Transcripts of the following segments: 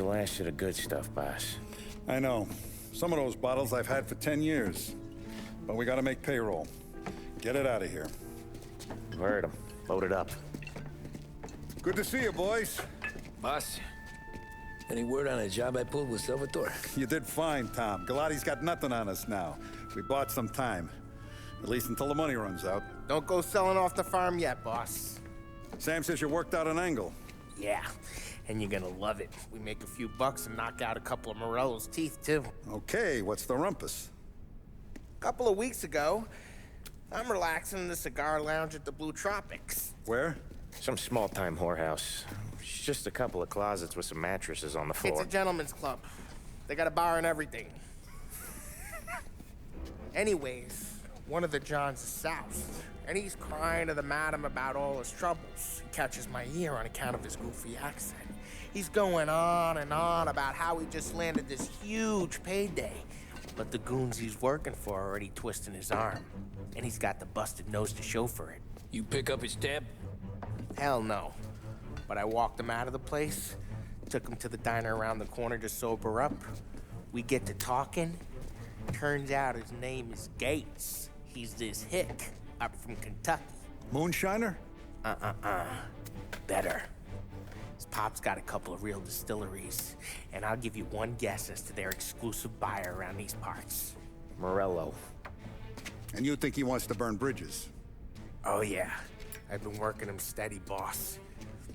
the last of the good stuff, boss. I know. Some of those bottles I've had for 10 years. But we gotta make payroll. Get it out of here. Heard him. Load it up. Good to see you, boys. Boss, any word on a job I pulled with Salvatore? You did fine, Tom. Galati's got nothing on us now. We bought some time. At least until the money runs out. Don't go selling off the farm yet, boss. Sam says you worked out an angle. Yeah, and you're gonna love it. We make a few bucks and knock out a couple of Morello's teeth, too. Okay, what's the rumpus? A couple of weeks ago, I'm relaxing in the cigar lounge at the Blue Tropics. Where? Some small-time whorehouse. It's just a couple of closets with some mattresses on the floor. It's a gentleman's club. They got a bar and everything. Anyways, one of the Johns is south, and he's crying to the madam about all his troubles. He catches my ear on account of his goofy accent. He's going on and on about how he just landed this huge payday, but the goons he's working for are already twisting his arm, and he's got the busted nose to show for it. You pick up his tab? Hell no. But I walked him out of the place, took him to the diner around the corner to sober up. We get to talking. Turns out his name is Gates. He's this hick up from Kentucky. Moonshiner? Better. His pop's got a couple of real distilleries, and I'll give you one guess as to their exclusive buyer around these parts. Morello. And you think he wants to burn bridges? Oh yeah, I've been working him steady, boss.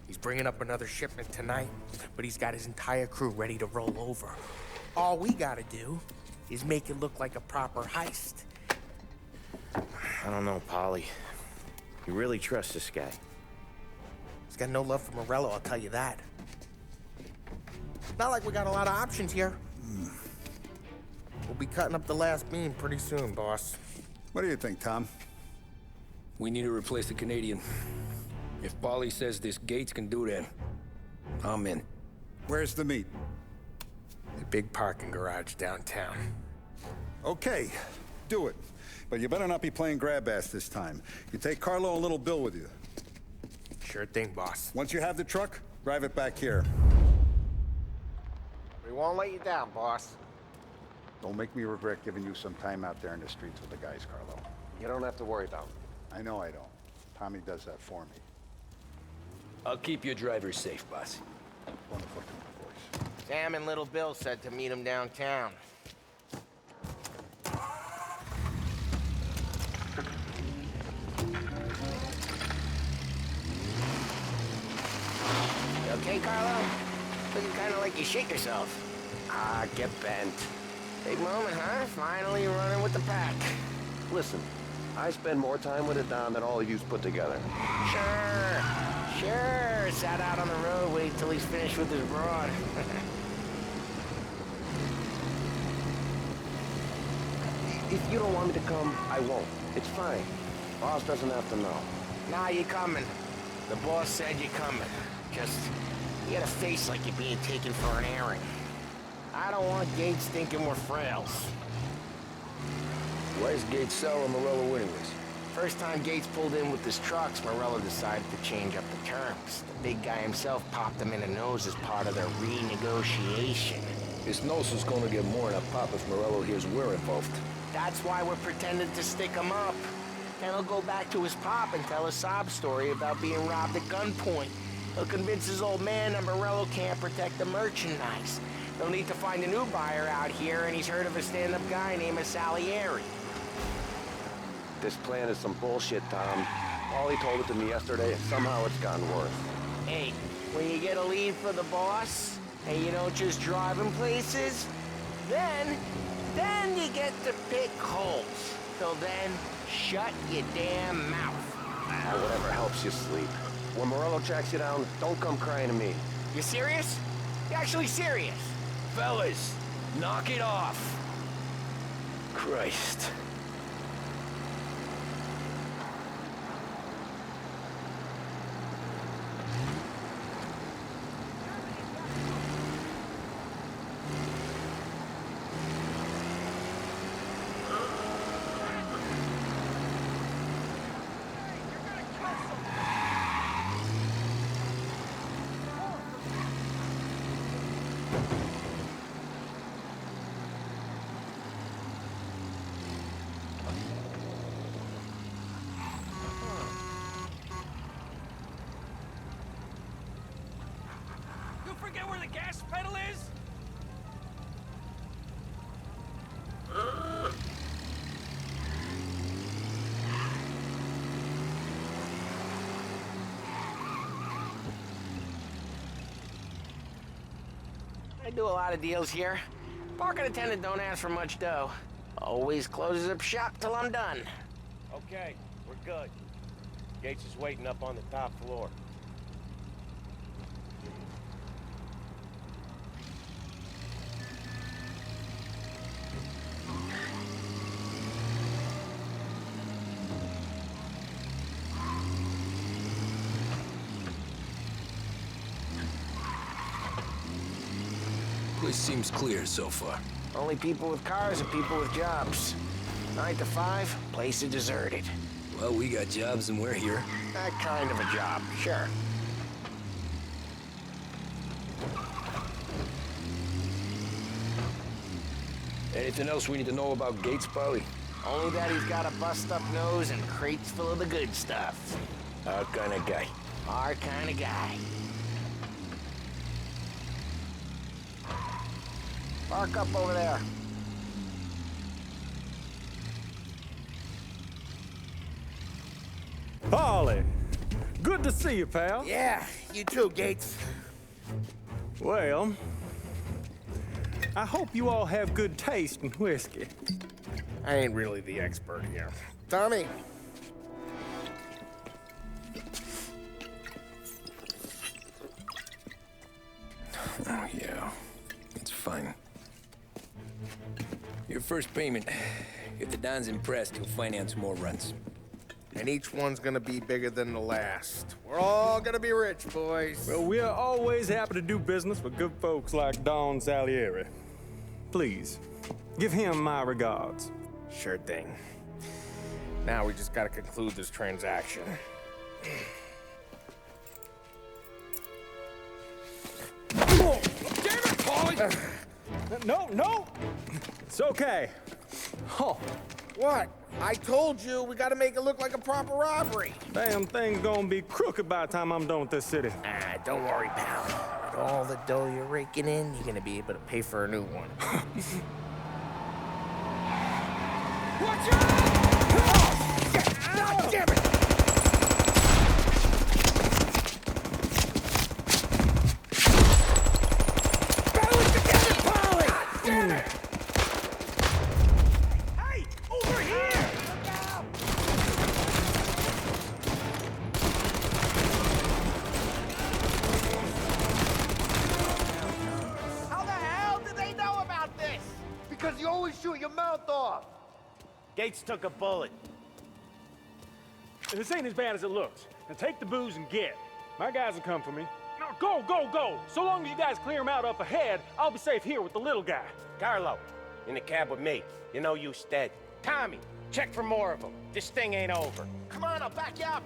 He's bringing up another shipment tonight, but he's got his entire crew ready to roll over. All we gotta do is make it look like a proper heist. I don't know, Polly. You really trust this guy? He's got no love for Morello, I'll tell you that. Not like we got a lot of options here. We'll be cutting up the last beam pretty soon, boss. What do you think, Tom? We need to replace the Canadian. If Polly says this Gates can do that, I'm in. Where's the meet? The big parking garage downtown. Okay, do it. But you better not be playing grab ass this time. You take Carlo and Little Bill with you. Sure thing, boss. Once you have the truck, drive it back here. We won't let you down, boss. Don't make me regret giving you some time out there in the streets with the guys, Carlo. You don't have to worry about it. I know I don't. Tommy does that for me. I'll keep your driver safe, boss. Wonderful to my voice. Sam and Little Bill said to meet him downtown. You okay, Carlo? Looking kind of like you shit yourself. Ah, get bent. Big moment, huh? Finally running with the pack. Listen, I spend more time with a Don than all of yous put together. Sure. Sat out on the road, wait till he's finished with his broad. If you don't want me to come, I won't. It's fine. Boss doesn't have to know. Nah, you coming. The boss said you coming. Just, you got a face like you're being taken for an airing. I don't want Gates thinking we're frails. Why's Gates sour Morello anyways? First time Gates pulled in with his trucks, Morello decided to change up the terms. The big guy himself popped him in the nose as part of their renegotiation. His nose is gonna get more than a pop if Morello hears we're involved. That's why we're pretending to stick him up. Then he'll go back to his pop and tell a sob story about being robbed at gunpoint. He'll convince his old man that Morello can't protect the merchandise. They'll need to find a new buyer out here, and he's heard of a stand-up guy named Salieri. This plan is some bullshit, Tom. Ollie told it to me yesterday, and somehow it's gotten worse. Hey, when you get a lead for the boss, and you don't just drive him places, then you get to pick holes. Till then, shut your damn mouth. Ah, whatever helps you sleep. When Morello tracks you down, don't come crying to me. You serious? You actually serious? Fellas, knock it off. Christ. forget where the gas pedal is? I do a lot of deals here. Parking attendant don't ask for much dough. Always closes up shop till I'm done. Okay, we're good. Gates is waiting up on the top floor. Place seems clear so far. Only people with cars and people with jobs. 9 to 5, place is deserted. Well, we got jobs and we're here. That kind of a job, sure. Anything else we need to know about Gates, Polly? Only that he's got a bust-up nose and crates full of the good stuff. Our kind of guy. Our kind of guy. Park up over there. Polly, good to see you, pal. Yeah, you too, Gates. Well, I hope you all have good taste in whiskey. I ain't really the expert here. Tommy. Oh, yeah. It's fine. Your first payment. If the Don's impressed, he'll finance more runs. And each one's gonna be bigger than the last. We're all gonna be rich, boys. Well, we're always happy to do business with good folks like Don Salieri. Please, give him my regards. Sure thing. Now we just gotta conclude this transaction. Damn it, Polly! No! It's okay. Oh, What? I told you we gotta make it look like a proper robbery. damn thing's gonna be crooked by the time I'm done with this city. Ah, don't worry, pal. With all the dough you're raking in, you're gonna be able to pay for a new one. Watch out! God damn it! Battle it together, Polly! God damn it! Hey, over here! How the hell did they know about this? Because you always shoot your mouth off. Gates took a bullet. This ain't as bad as it looks. Now take the booze and get. My guys will come for me. Now go! So long as you guys clear him out up ahead, I'll be safe here with the little guy. Carlo, in the cab with me. You know you stead. Tommy, check for more of them. This thing ain't over. Come on, I'll back you up.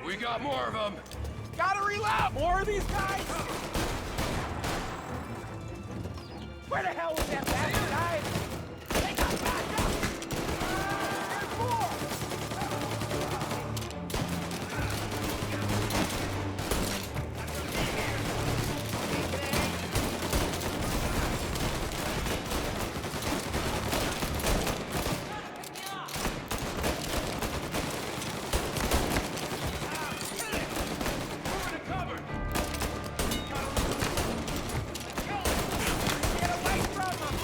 We got more of them. Gotta reload! More of these guys? Where the hell was that bastard hiding? They got back up! There's more! Get away from them!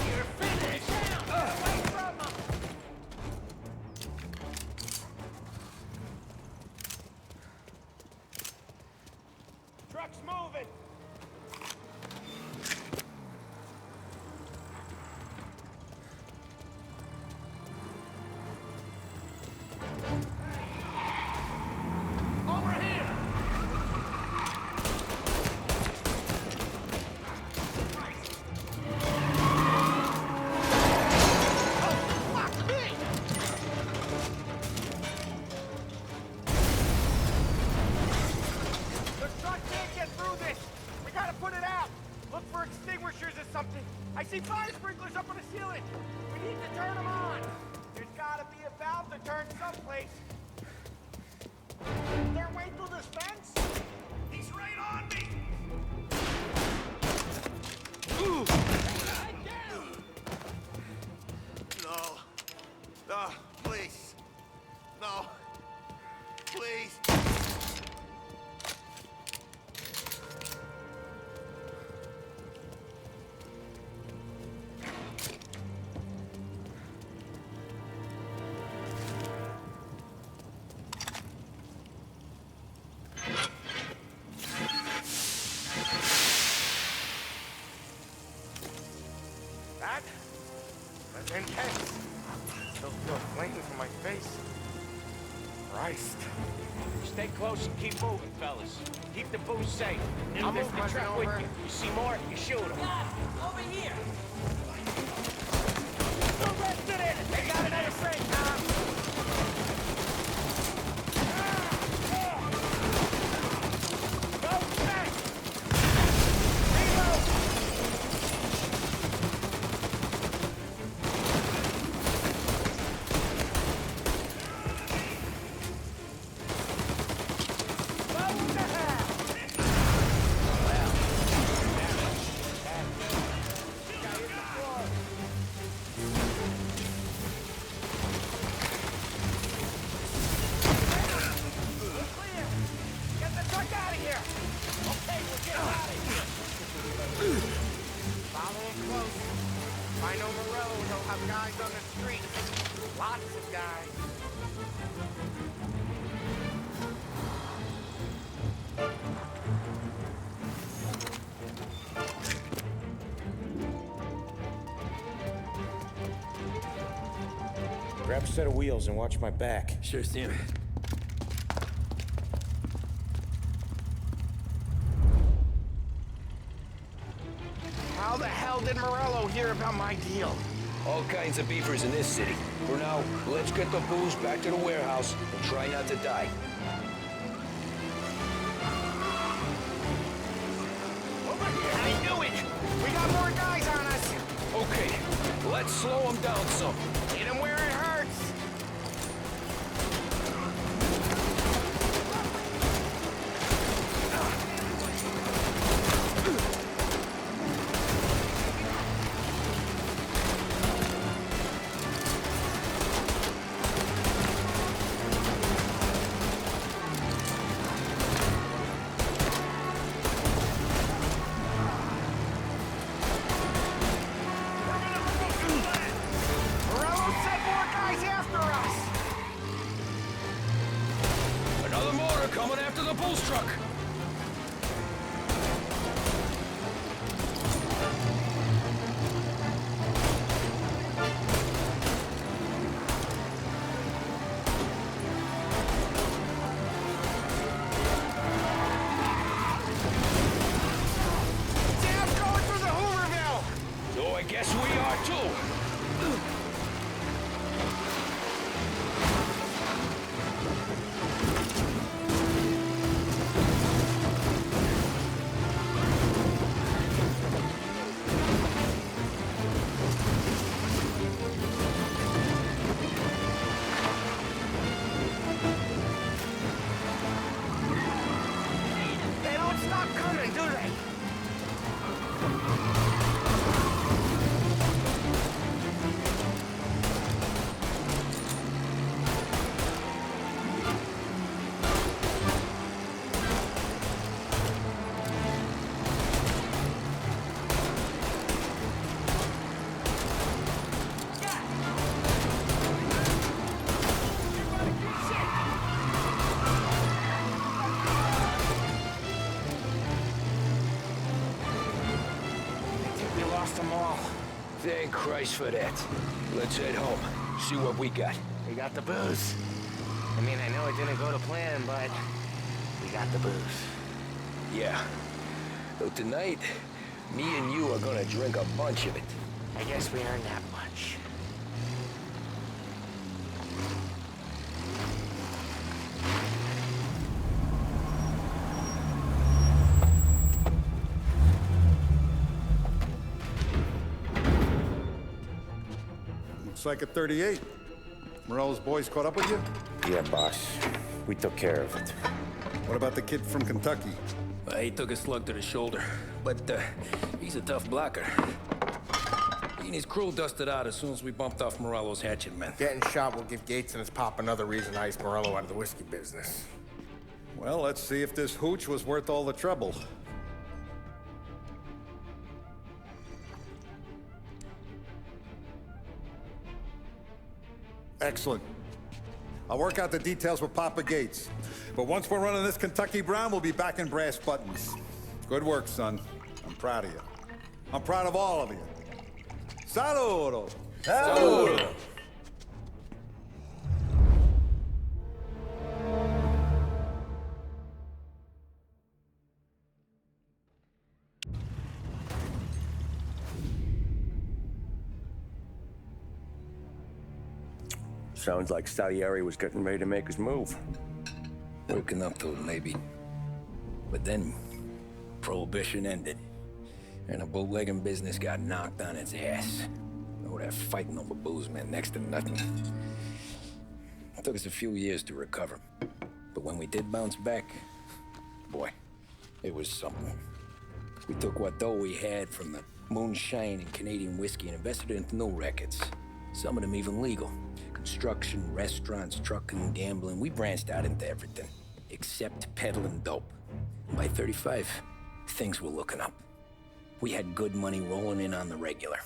You're finished! Get away from them! Truck's moving. Over here! see fire sprinklers up on the ceiling. We need to turn them on. There's gotta be a valve to turn someplace. Is there a way through this fence? He's right on me! Ooh. No. No, please. No. Please. That's intense. Still feel flames on my face. Christ. Stay close and keep moving, fellas. Keep the booze safe. I'll I'll move move the my truck over. with you. You see more, you shoot him. Over here! Arrested it! They got it at a frame, Tom! Go back! Reload! Get the truck out of here! Okay, we'll get out of here! Follow him close. If I know Moreau, he'll have guys on the street. Lots of guys. Grab a set of wheels and watch my back. Sure, Sam. How the hell did Morello hear about my deal? All kinds of beefers in this city. For now, let's get the booze back to the warehouse and try not to die. Over here! I knew it! We got more guys on us! Okay, let's slow them down some. Hit him where it hurts! Morello sent more guys after us! Another motor coming after the booze truck. Sam's going through the Hooverville! So I guess we are too. They don't stop coming, do they? I think we lost them all. Thank Christ for that. Let's head home. See what we got. We got the booze. I mean, I know it didn't go to plan, but we got the booze. Yeah. So tonight, me and you are gonna drink a bunch of it. I guess we earned that much. Looks like a 38. Morello's boys caught up with you? Yeah, boss. We took care of it. What about the kid from Kentucky? He took a slug to the shoulder, but he's a tough blocker. He and his crew dusted out as soon as we bumped off Morello's hatchet men. Getting shot will give Gates and his pop another reason to ice Morello out of the whiskey business. Well, let's see if this hooch was worth all the trouble. Excellent. I'll work out the details with Papa Gates. But once we're running this Kentucky Brown, we'll be back in brass buttons. Good work, son. I'm proud of you. I'm proud of all of you. Saludo! Saludo! Sounds like Salieri was getting ready to make his move. Working up to it, maybe. But then, Prohibition ended, and the bootlegging business got knocked on its ass. Oh, that fighting over booze meant next to nothing. It took us a few years to recover. But when we did bounce back, boy, it was something. We took what dough we had from the moonshine and Canadian whiskey and invested it into new rackets. Some of them even legal. Construction, restaurants, trucking, gambling. We branched out into everything, except peddling dope. And by 35, things were looking up. We had good money rolling in on the regular.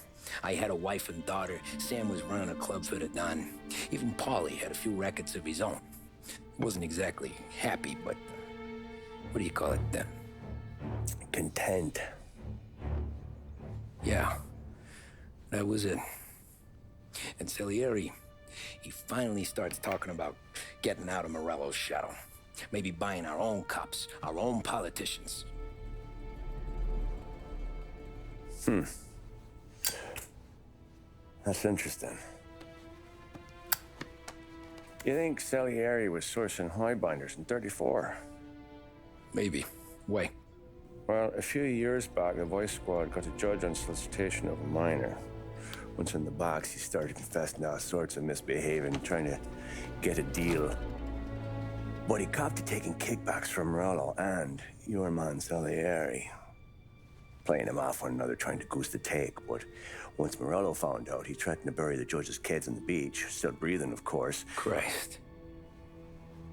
I had a wife and daughter. Sam was running a club for the Don. Even Paulie had a few rackets of his own. Wasn't exactly happy, but what do you call it then? Content. Yeah, that was it. And Salieri, he finally starts talking about getting out of Morello's shadow. Maybe buying our own cops, our own politicians. That's interesting. You think Salieri was sourcing highbinders in 34? Maybe. Why? Well, a few years back, the Vice Squad got a judge on solicitation of a minor. Once in the box, he started confessing all sorts of misbehaving, trying to get a deal. But he copped to taking kickbacks from Morello and your man Salieri. Playing him off one another, trying to goose the take. But once Morello found out, he threatened to bury the judge's kids on the beach. Still breathing, of course. Christ.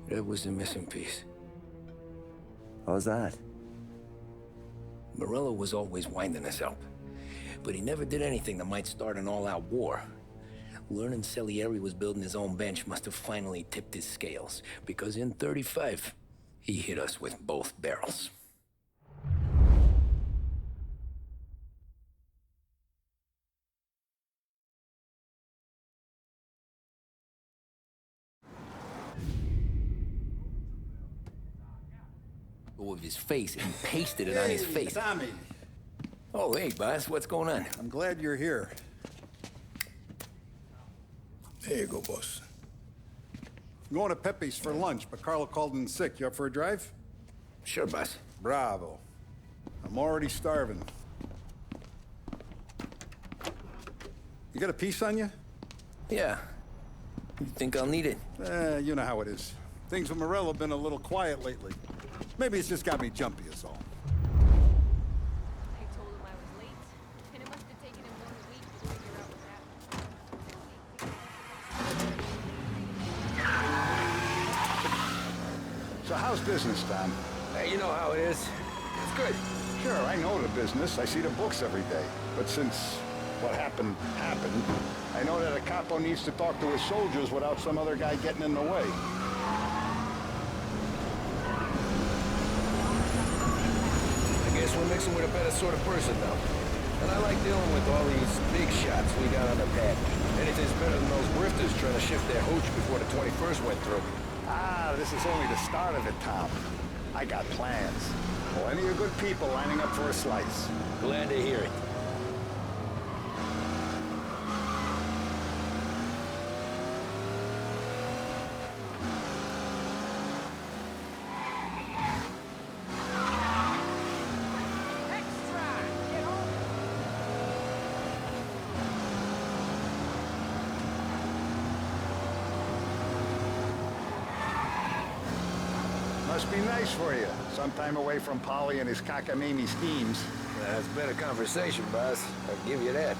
That was the missing piece. How's that? Morello was always winding us up. But he never did anything that might start an all-out war. Learning Salieri was building his own bench must have finally tipped his scales, because in 35, he hit us with both barrels. With his face, and pasted it on his face. Tommy. Oh, hey, boss, what's going on? I'm glad you're here. There you go, boss. I'm going to Pepe's for lunch, but Carlo called in sick. You up for a drive? Sure, boss. Bravo. I'm already starving. You got a piece on you? Yeah. You think I'll need it? You know how it is. Things with Morello have been a little quiet lately. Maybe it's just got me jumpy is all. I told him I was late, and it must have taken him 1 week to figure out what happened. So how's business, Tom? Hey, you know how it is. It's good. Sure, I know the business. I see the books every day. But since what happened, I know that a capo needs to talk to his soldiers without some other guy getting in the way. I guess we're mixing with a better sort of person now. And I like dealing with all these big shots we got on the pad. Anything's better than those grifters trying to shift their hooch before the 21st went through. Ah, this is only the start of it, Tom. I got plans. Plenty of good people lining up for a slice. Glad to hear it. Must be nice for you. Some time away from Polly and his cockamamie schemes. It's been a conversation, boss. I'll give you that.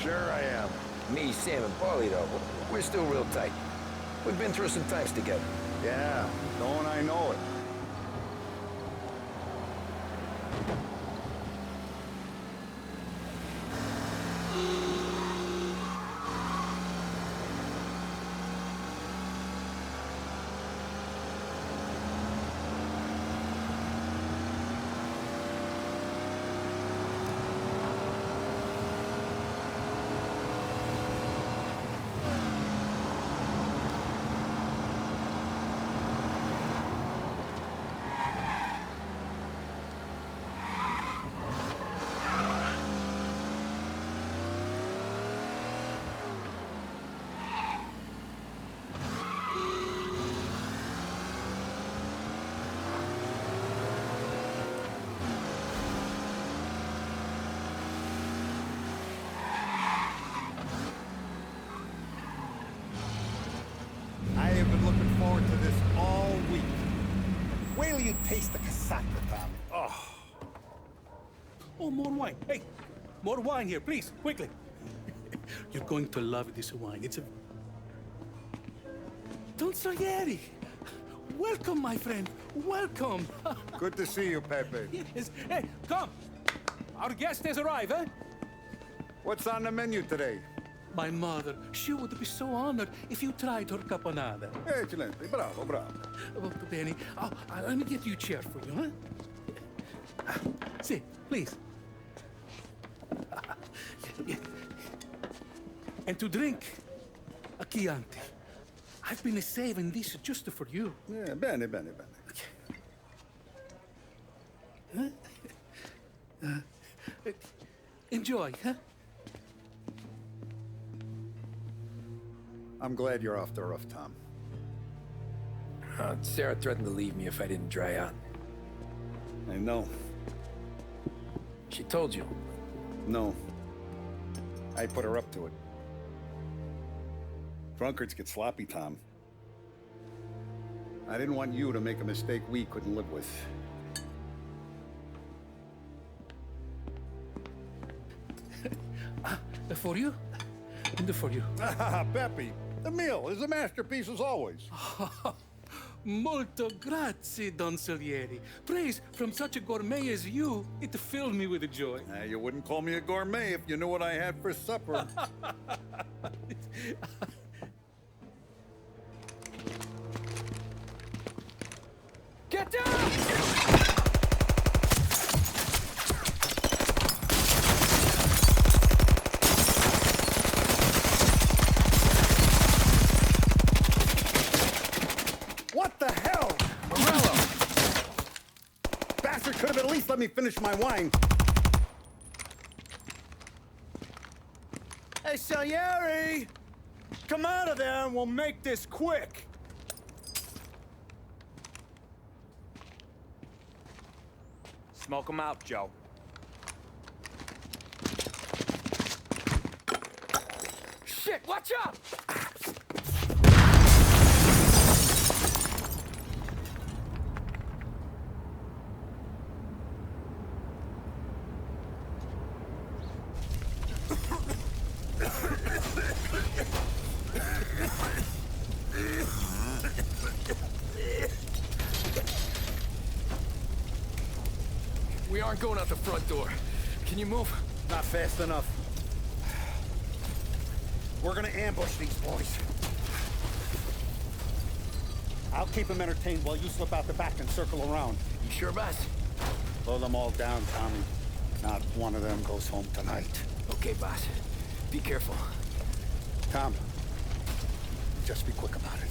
Sure I am. Me, Sam, and Paulie, though, we're still real tight. We've been through some times together. Yeah, don't I know it. I have been looking forward to this all week. Wait till you taste the casaca, Tommy. Oh. Oh, more wine. Hey, more wine here, please, quickly. You're going to love this wine. It's a... Don Salieri! Welcome, my friend. Welcome. Good to see you, Pepe. Yes. Hey, come. Our guest has arrived, eh? What's on the menu today? My mother, she would be so honored if you tried her caponata. Excelente, bravo, bravo. Molto bene. Oh, let me get you a chair for you, huh? See, please. Yeah. And to drink, a Chianti. I've been saving this just for you. Yeah, bene, bene, bene. Enjoy, huh? I'm glad you're off the roof, Tom. Sarah threatened to leave me if I didn't dry out. I know. She told you. No. I put her up to it. Drunkards get sloppy, Tom. I didn't want you to make a mistake we couldn't live with. For you? And for you. Pepe, the meal is a masterpiece as always. Molto grazie, Don Salieri. Praise from such a gourmet as you, it filled me with joy. You wouldn't call me a gourmet if you knew what I had for supper. Get down! What the hell? Morello! Bastard could have at least let me finish my wine. Hey, Salieri! Come out of there and we'll make this quick. Smoke 'em out, Joe. Shit, watch out! We aren't going out the front door. Can you move? Not fast enough. We're gonna ambush these boys. I'll keep them entertained while you slip out the back and circle around. You sure, boss? Blow them all down, Tommy. Not one of them goes home tonight. Okay, boss. Be careful. Tom, just be quick about it.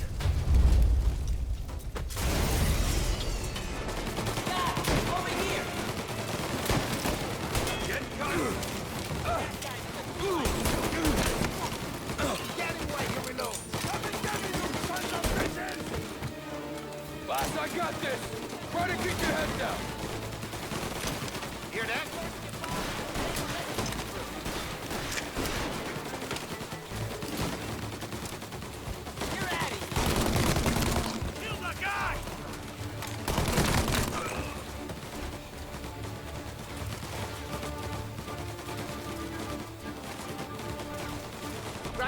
Boss, I got this! Try to keep your head down! Hear that? You're at it. Kill the guy!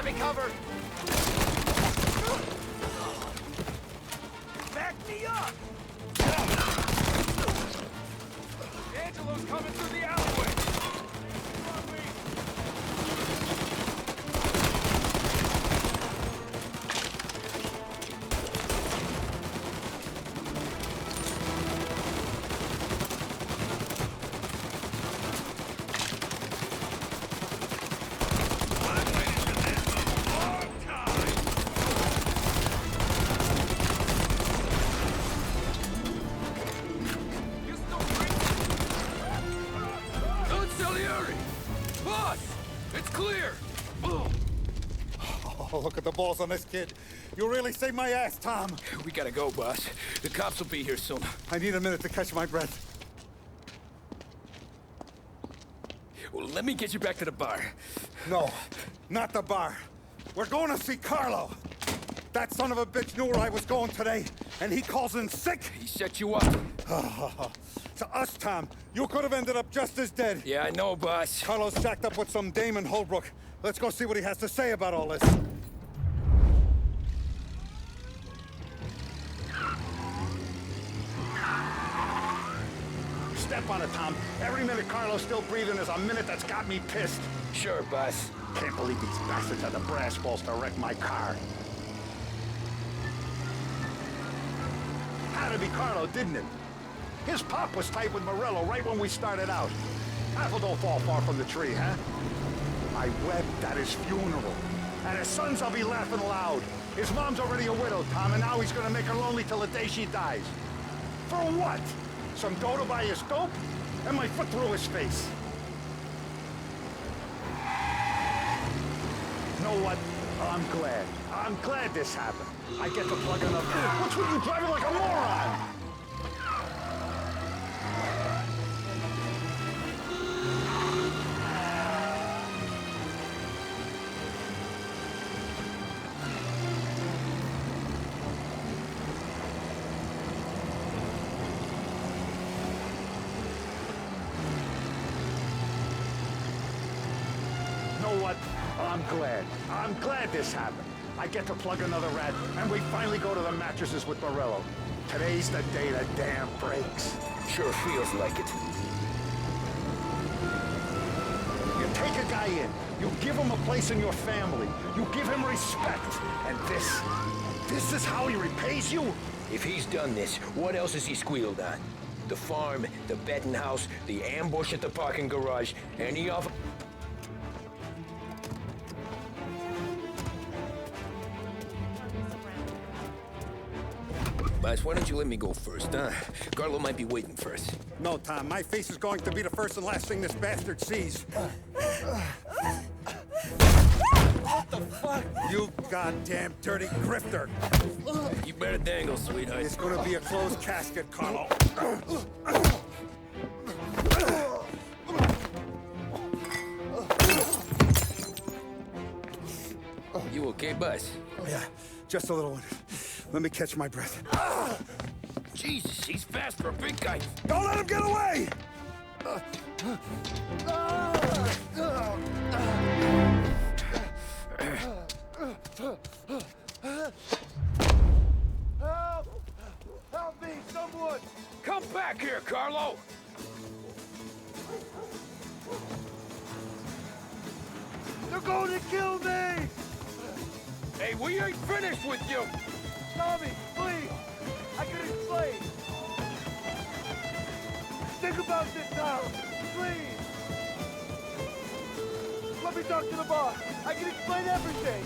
me covered. Back me up! Angelo's coming through the alleyway! On me. Oh, look at the balls on this kid. You really saved my ass, Tom. We gotta go, boss. The cops will be here soon. I need a minute to catch my breath. Well, let me get you back to the bar. No, not the bar. We're going to see Carlo. That son of a bitch knew where I was going today, and he calls in sick. He set you up. To us, Tom, you could have ended up just as dead. Yeah, I know, boss. Carlo's jacked up with some dame in Holbrook. Let's go see what he has to say about all this. Step on it, Tom. Every minute Carlo's still breathing is a minute that's got me pissed. Sure, boss. Can't believe these bastards had the brass balls to wreck my car. Had to be Carlo, didn't it? His pop was tight with Morello right when we started out. Apple don't fall far from the tree, huh? I wept at his funeral. At his son's, I'll be laughing loud. His mom's already a widow, Tom, and now he's gonna make her lonely till the day she dies. For what? Some dough to buy his dope? And my foot through his face. You know what? I'm glad. I'm glad this happened. I get to plug another... What's with you driving like a moron? I'm glad this happened. I get to plug another rat, and we finally go to the mattresses with Morello. Today's the day the dam breaks. Sure feels like it. You take a guy in, you give him a place in your family, you give him respect, and this is how he repays you? If he's done this, what else has he squealed on? The farm, the betting house, the ambush at the parking garage, any of... Boss, why don't you let me go first, huh? Carlo might be waiting for us. No, Tom, my face is going to be the first and last thing this bastard sees. What the fuck? You goddamn dirty grifter. You better dangle, sweetheart. It's gonna be a closed casket, Carlo. You okay, boss? Yeah, just a little one. Let me catch my breath. Jesus, he's fast for a big guy. Don't let him get away! Help! Help me, someone! Come back here, Carlo! They're going to kill me! Hey, we ain't finished with you! Tommy, please! I can explain! Think about this now! Please! Let me talk to the boss! I can explain everything!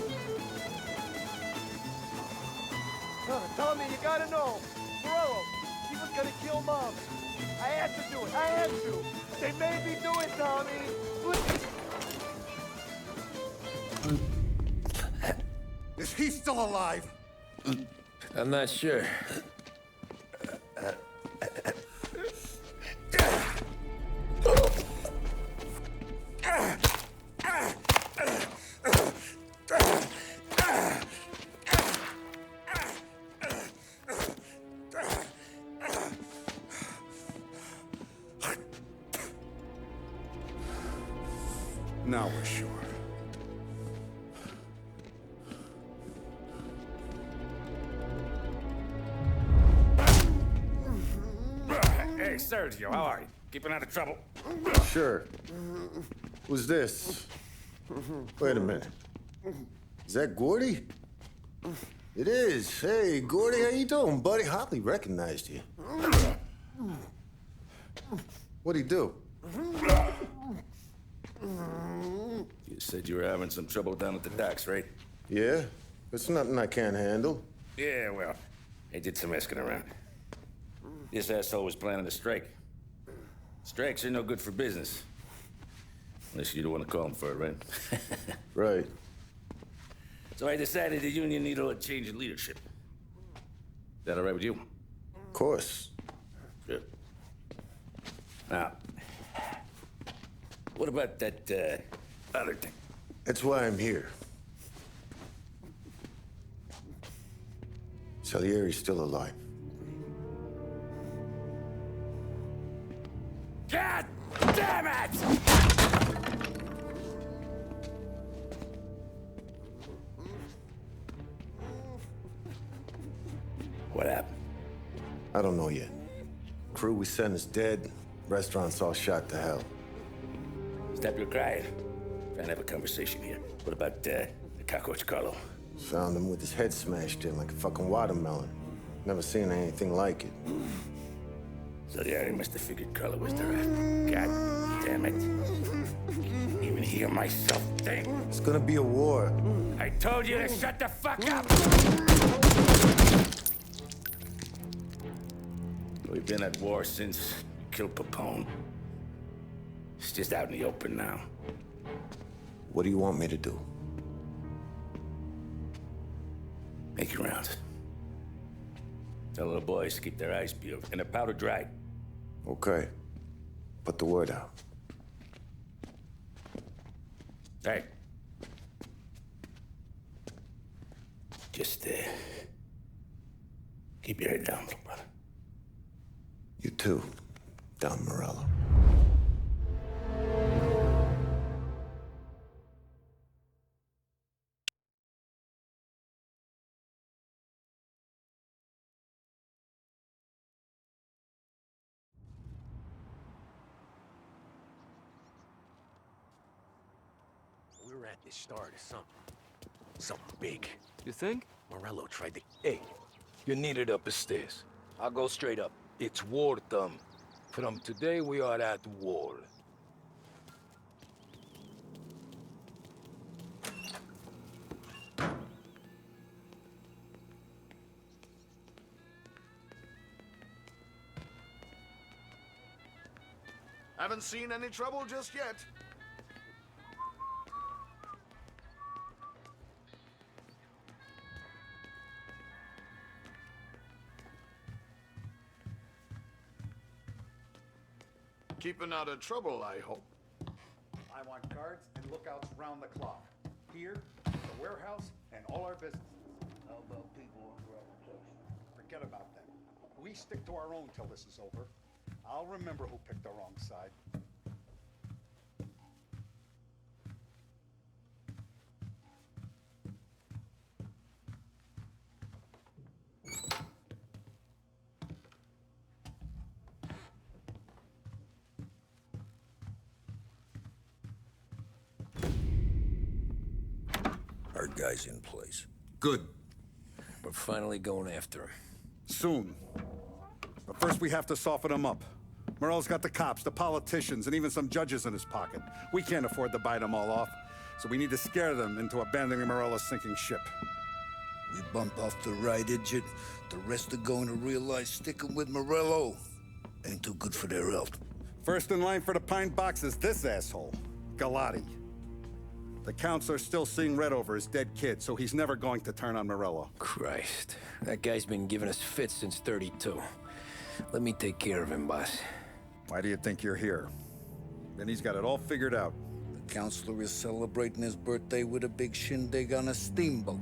Tommy, you gotta know! Morello, he was gonna kill Mom! I had to do it! I had to! They made me do it, Tommy! Please! Is he still alive? I'm not sure. Now we're sure. Hey, Sergio, how are you? Keeping out of trouble? Sure. Who's this? Wait a minute. Is that Gordy? It is. Hey, Gordy, how you doing, buddy? Hardly recognized you. What'd he do? You said you were having some trouble down at the docks, right? Yeah? It's nothing I can't handle. Yeah, well, I did some asking around. This asshole was planning a strike. Strikes are no good for business. Unless you don't want to call him for it, right? Right. So I decided the union needed a change in leadership. Is that all right with you? Of course. Good. Now, what about that, other thing? That's why I'm here. Salieri's still alive. God damn it! What happened? I don't know yet. Crew we sent is dead. Restaurant's all shot to hell. Stop your crying. Trying to have a conversation here. What about, the cockroach Carlo? Found him with his head smashed in like a fucking watermelon. Never seen anything like it. So the area must have figured Carlo was the rat. God damn it. Even hear myself think. It's gonna be a war. I told you to shut the fuck up! We've been at war since we killed Capone. It's just out in the open now. What do you want me to do? Make your rounds. Tell little boys to keep their eyes peeled and their powder dry. Okay. Put the word out. Hey. Just, keep your head down, little brother. You too, Don Morello. We're at the start of something. Something big. You think? Morello tried to... Hey, you're needed upstairs. I'll go straight up. It's war time. From today, we are at war. Haven't seen any trouble just yet. Keeping out of trouble, I hope. I want guards and lookouts round the clock. Here, the warehouse, and all our businesses. How about people on protection? Forget about them. We stick to our own till this is over. I'll remember who picked the wrong side. Our guy's in place. Good. We're finally going after him. Soon. But first we have to soften him up. Morello's got the cops, the politicians, and even some judges in his pocket. We can't afford to bite them all off, so we need to scare them into abandoning Morello's sinking ship. We bump off the right idiot, the rest are going to realize sticking with Morello ain't too good for their health. First in line for the pine box is this asshole, Galati. The counselor's still seeing red over his dead kid, so he's never going to turn on Morello. Christ. That guy's been giving us fits since 32. Let me take care of him, boss. Why do you think you're here? Then he's got it all figured out. The counselor is celebrating his birthday with a big shindig on a steamboat.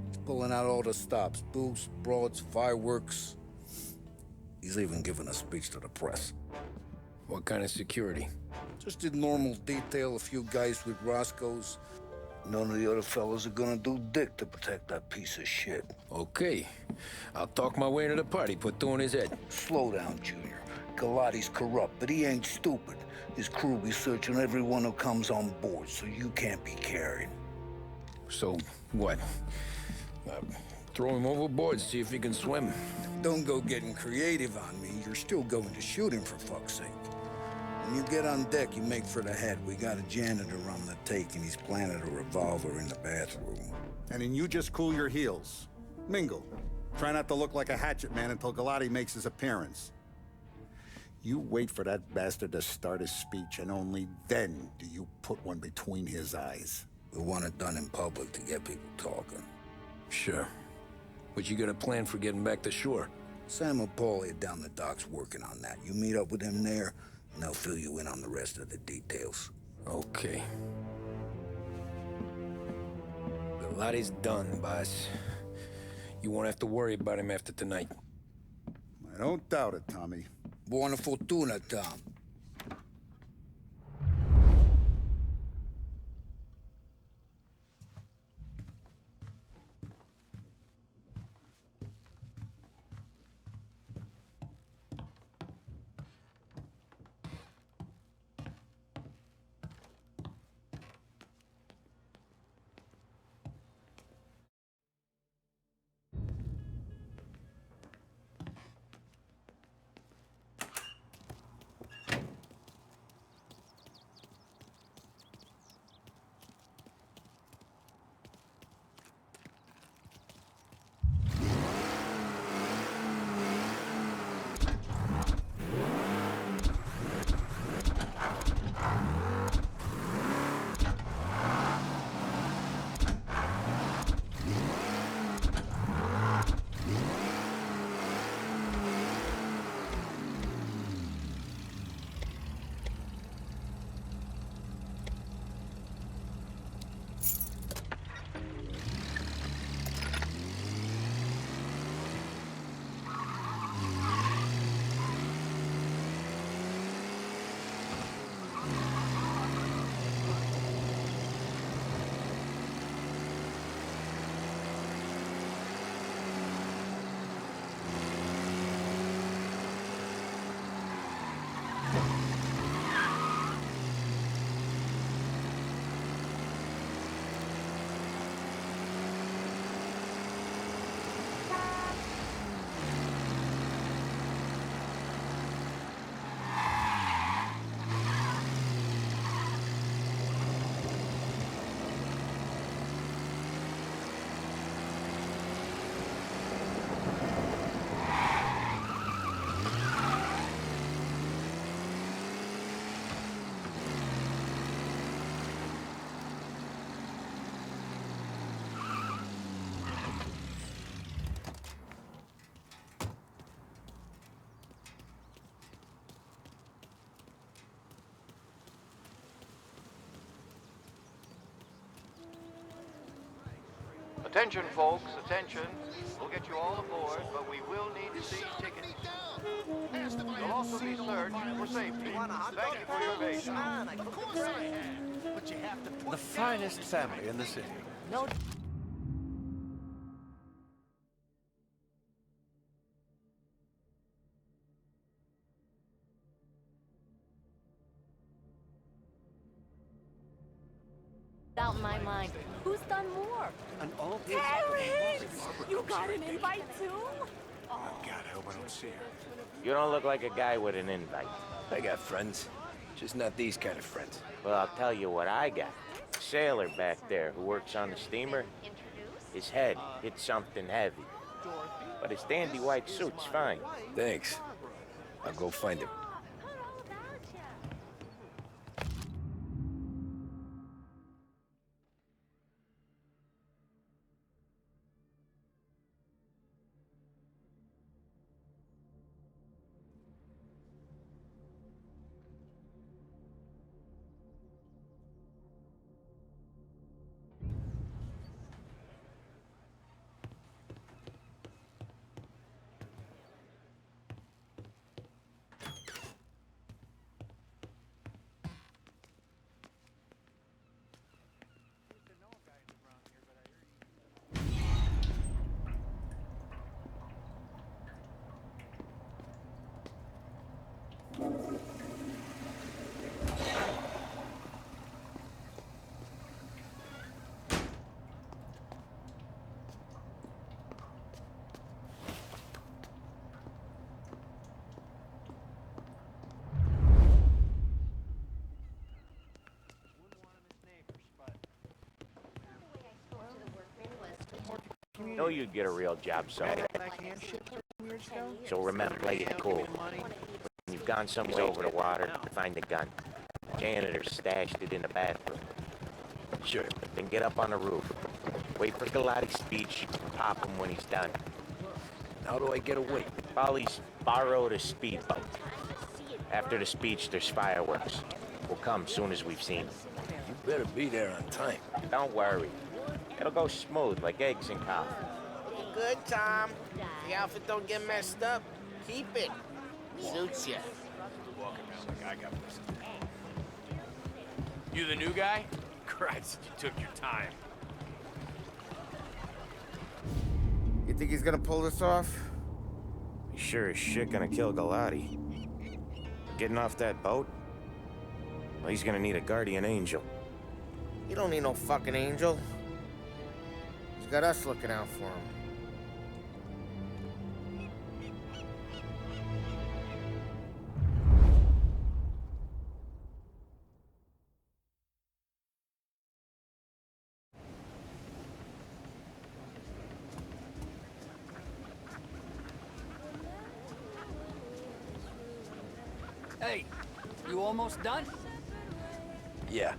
He's pulling out all the stops, booze, broads, fireworks. He's even giving a speech to the press. What kind of security? Just did normal detail, a few guys with Roscoe's. None of the other fellas are gonna do dick to protect that piece of shit. Okay. I'll talk my way into the party, put two in his head. Slow down, Junior. Galati's corrupt, but he ain't stupid. His crew be searching everyone who comes on board, so you can't be carried. So, what? Throw him overboard, see if he can swim. Don't go getting creative on me. You're still going to shoot him, for fuck's sake. When you get on deck, you make for the head. We got a janitor on the take, and he's planted a revolver in the bathroom. And then you just cool your heels. Mingle. Try not to look like a hatchet man until Galati makes his appearance. You wait for that bastard to start his speech, and only then do you put one between his eyes. We want it done in public to get people talking. Sure. But you got a plan for getting back to shore? Sam and Paulie are down the docks working on that. You meet up with them there, and they'll fill you in on the rest of the details. Okay. Galati's done, boss. You won't have to worry about him after tonight. I don't doubt it, Tommy. Buona fortuna, Tom. Attention, folks, attention. We'll get you all aboard, but we will need to see tickets. You'll also be searched for safety. Thank you for your patience. Of course I have. But you have to put The finest family in the city. No. Out in my mind. Who's done more? And all Terrence! You got an invite too? God, I hope I don't see her. You don't look like a guy with an invite. I got friends. Just not these kind of friends. Well, I'll tell you what I got. A sailor back there who works on the steamer. His head hit something heavy. But his dandy white suit's fine. Thanks. I'll go find him. Know you'd get a real job someday. So remember, play it cool. When you've gone somewhere over the water, find the gun. Janitor stashed it in the bathroom. Sure. Then get up on the roof. Wait for Galati's speech, pop him when he's done. How do I get away? Polly's borrowed a speedboat. After the speech, there's fireworks. We'll come soon as we've seen them. You better be there on time. Don't worry. It'll go smooth like eggs and coffee. Looking good, Tom. The outfit don't get messed up. Keep it. Suits ya. Walking around like I got this. You the new guy? Christ, you took your time. You think he's gonna pull this off? He's sure as shit gonna kill Galati. Getting off that boat? Well, he's gonna need a guardian angel. He don't need no fucking angel. He's got us looking out for him. Hey, you almost done? Yeah.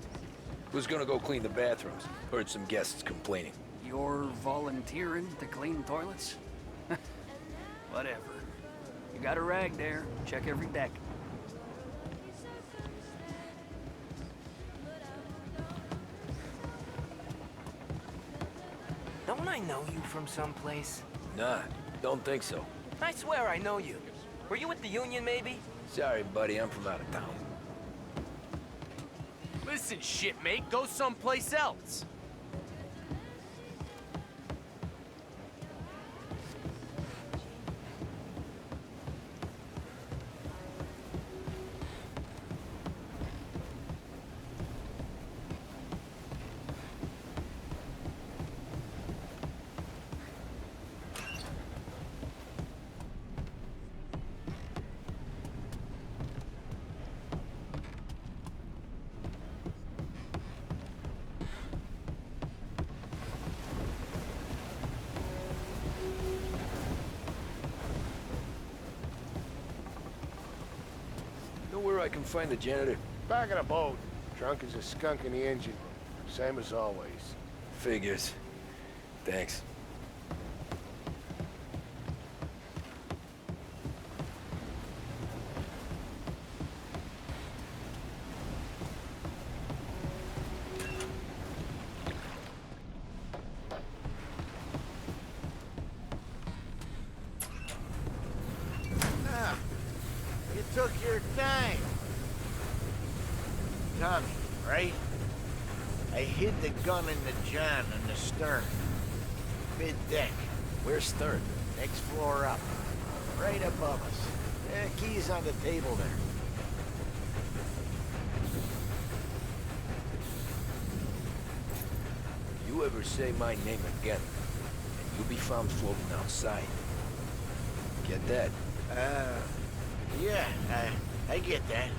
Who's gonna go clean the bathrooms? Heard some guests complaining. You're volunteering to clean toilets? Whatever. You got a rag there. Check every deck. Don't I know you from someplace? Nah, don't think so. I swear I know you. Were you with the Union, maybe? Sorry, buddy, I'm from out of town. Listen, shitmate, go someplace else. Know where I can find the janitor? Back of the boat. Drunk as a skunk in the engine room. Same as always. Figures. Thanks. Ah, you took your time. Tommy, right? I hid the gun in the john in the stern. Mid deck. Where's stern? Next floor up. Right above us. Keys on the table there. You ever say my name again, and you'll be found floating outside. Get that? Yeah, I get that.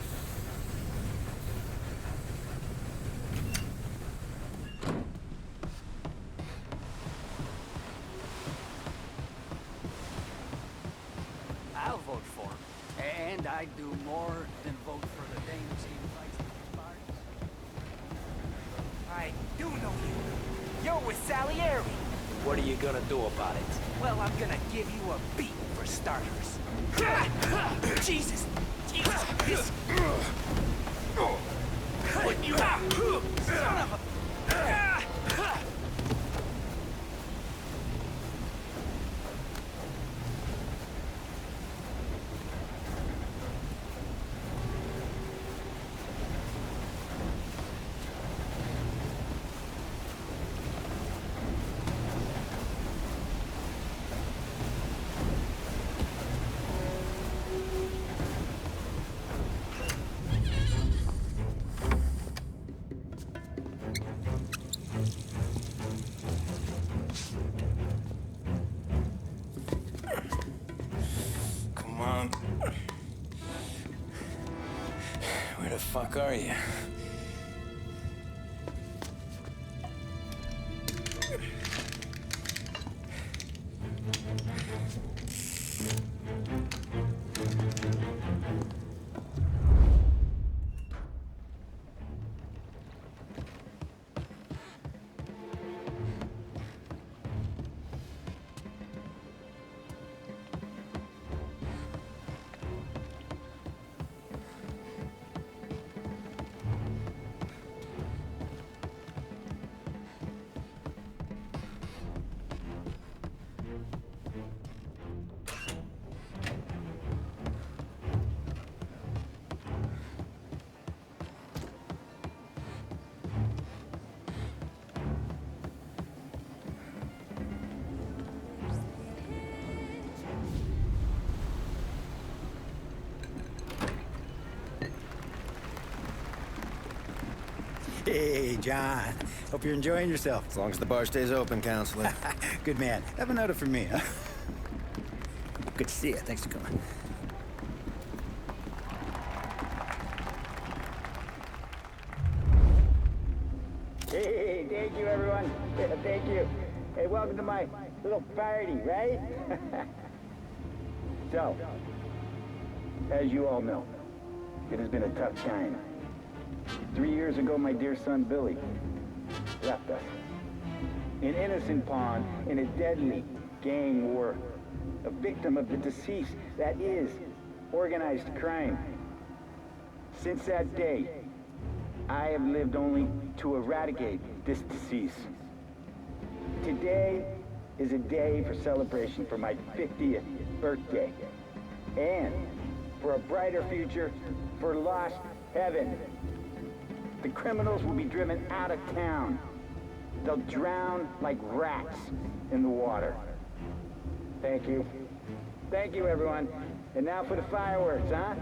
I'll vote for him. And I do more than vote for the dames he invites to his parties. I do know you. You're with Salieri. What are you gonna do about it? Well, I'm gonna give you a beat for starters. Jesus! Jesus! This... Son of a... around. Where the fuck are you? Hey, John. Hope you're enjoying yourself. As long as the bar stays open, counselor. Good man. Have another for me, huh? Good to see you. Thanks for coming. Hey, thank you, everyone. Thank you. Hey, welcome to my little party, right? So, as you all know, it has been a tough time. 3 years ago, my dear son, Billy, left us. An innocent pawn in a deadly gang war. A victim of the deceased that is organized crime. Since that day, I have lived only to eradicate this disease. Today is a day for celebration for my 50th birthday. And for a brighter future for lost heaven. The criminals will be driven out of town. They'll drown like rats in the water. Thank you. Thank you, everyone. And now for the fireworks, huh?